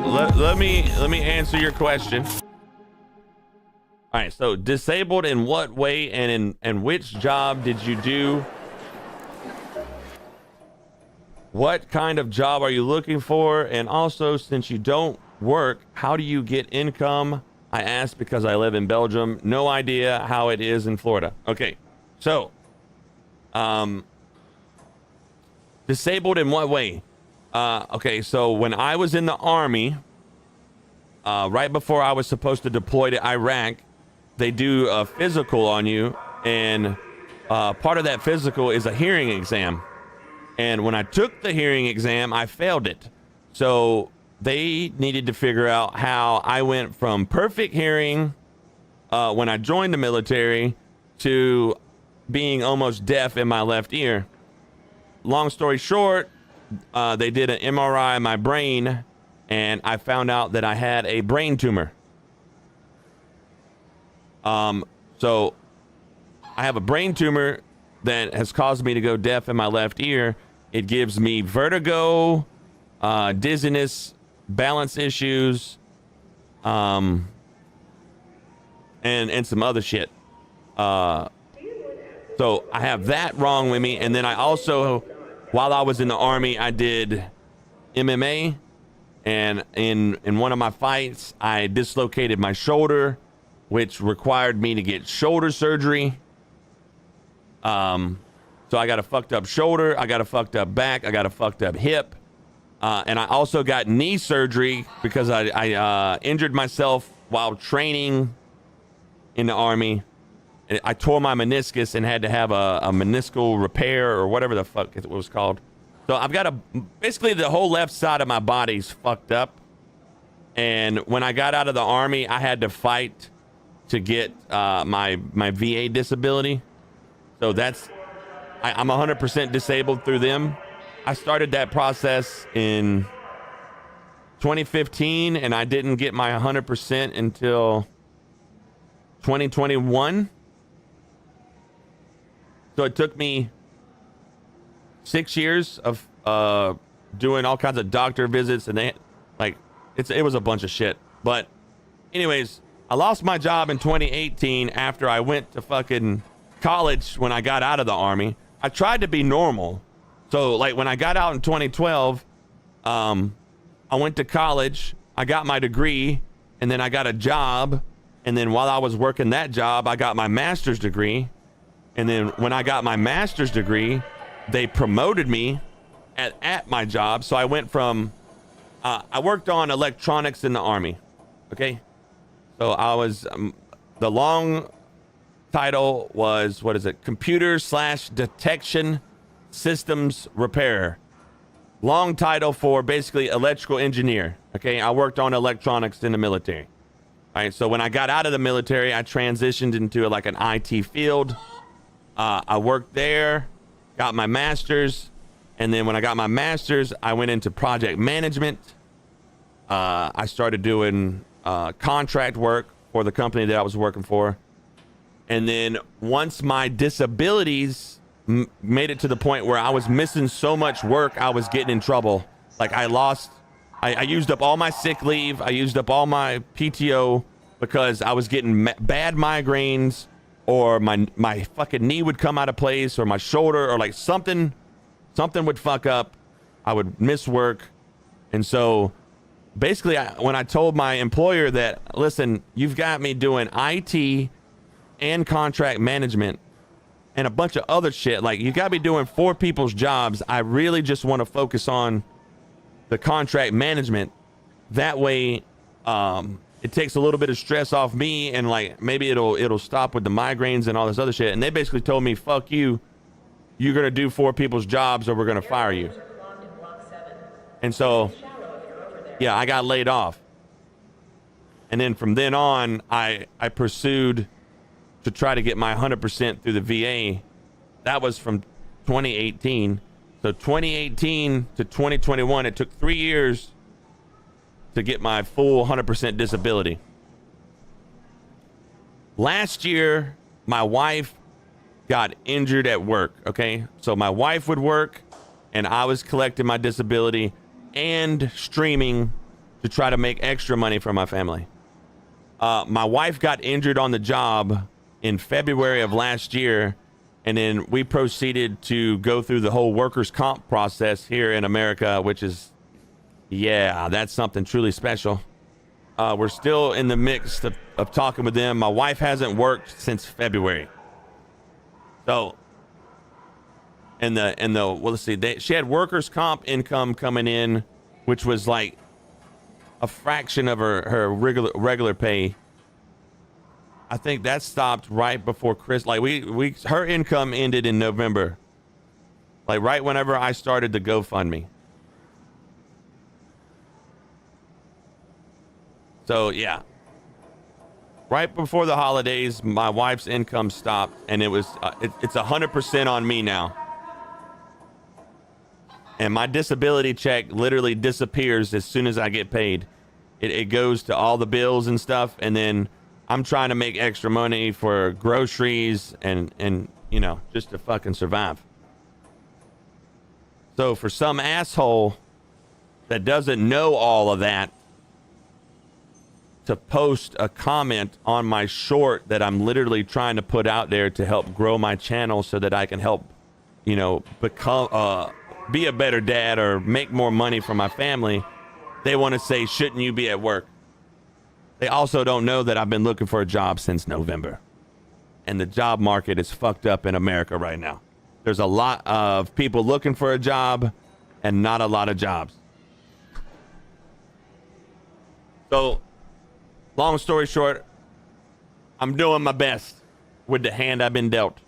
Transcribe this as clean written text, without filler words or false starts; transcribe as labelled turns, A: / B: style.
A: let me answer your question. All right, so disabled in what way and which job did you do? What kind of job are you looking for? And also, since you don't work, how do you get income? I asked because I live in Belgium. No idea how it is in Florida. Okay, so disabled in what way? Okay, so when I was in the Army, right before I was supposed to deploy to Iraq, they do a physical on you, and part of that physical is a hearing exam. And when I took the hearing exam, I failed it. So they needed to figure out how I went from perfect hearing when I joined the military to being almost deaf in my left ear. Long story short, they did an MRI of my brain, and I found out that I had a brain tumor. So I have a brain tumor that has caused me to go deaf in my left ear. It gives me vertigo, dizziness, balance issues, and some other shit. So I have that wrong with me. And then I also, while I was in the Army, I did MMA, and in one of my fights, I dislocated my shoulder, which required me to get shoulder surgery. So I got a fucked up shoulder, I got a fucked up back, I got a fucked up hip, and I also got knee surgery because I injured myself while training in the Army. I tore my meniscus and had to have a meniscal repair or whatever the fuck it was called. So I've got basically the whole left side of my body's fucked up. And when I got out of the Army, I had to fight to get my VA disability. So I'm 100% disabled through them. I started that process in 2015, and I didn't get my 100% until 2021. So it took me 6 years of doing all kinds of doctor visits, and it was a bunch of shit. But anyways, I lost my job in 2018 after I went to fucking college. When I got out of the Army, I tried to be normal. So like when I got out in 2012, I went to college, I got my degree, and then I got a job. And then while I was working that job, I got my master's degree. And then when I got my master's degree, they promoted me at my job. So I went from, I worked on electronics in the Army. Okay. So I was, the long title was, what is it? Computer/detection systems repair. Long title for basically electrical engineer. Okay. I worked on electronics in the military. All right. So when I got out of the military, I transitioned into like an IT field. I worked there, got my master's. And then when I got my master's, I went into project management. I started doing contract work for the company that I was working for. And then once my disabilities made it to the point where I was missing so much work, I was getting in trouble. Like I used up all my sick leave. I used up all my PTO because I was getting bad migraines, or my fucking knee would come out of place, or my shoulder, or like something would fuck up. I would miss work. And so basically when I told my employer that, listen, you've got me doing IT and contract management and a bunch of other shit, like you got me doing 4 people's jobs. I really just want to focus on the contract management. That way, it takes a little bit of stress off me, and like maybe it'll stop with the migraines and all this other shit. And they basically told me, fuck you, you're gonna do 4 people's jobs or we're gonna fire you. And so yeah, I got laid off. And then from then on, I pursued to try to get my 100% through the VA. That was from 2018. So 2018 to 2021, it took 3 years to get my full 100% disability. Last year, my wife got injured at work, okay? So my wife would work, and I was collecting my disability and streaming to try to make extra money for my family. My wife got injured on the job in February of last year, and then we proceeded to go through the whole workers' comp process here in America, which is, yeah, that's something truly special. We're still in the mix of talking with them. My wife hasn't worked since February. So, well, let's see. She had workers' comp income coming in, which was like a fraction of her regular pay. I think that stopped right before Chris. Like her income ended in November. Like right whenever I started the GoFundMe. So yeah, right before the holidays, my wife's income stopped, and it was it's 100% on me now. And my disability check literally disappears as soon as I get paid. It goes to all the bills and stuff, and then I'm trying to make extra money for groceries and you know, just to fucking survive. So for some asshole that doesn't know all of that to post a comment on my short that I'm literally trying to put out there to help grow my channel so that I can help, you know, become be a better dad or make more money for my family, they want to say, shouldn't you be at work? They also don't know that I've been looking for a job since November. And the job market is fucked up in America right now. There's a lot of people looking for a job and not a lot of jobs. So, long story short, I'm doing my best with the hand I've been dealt.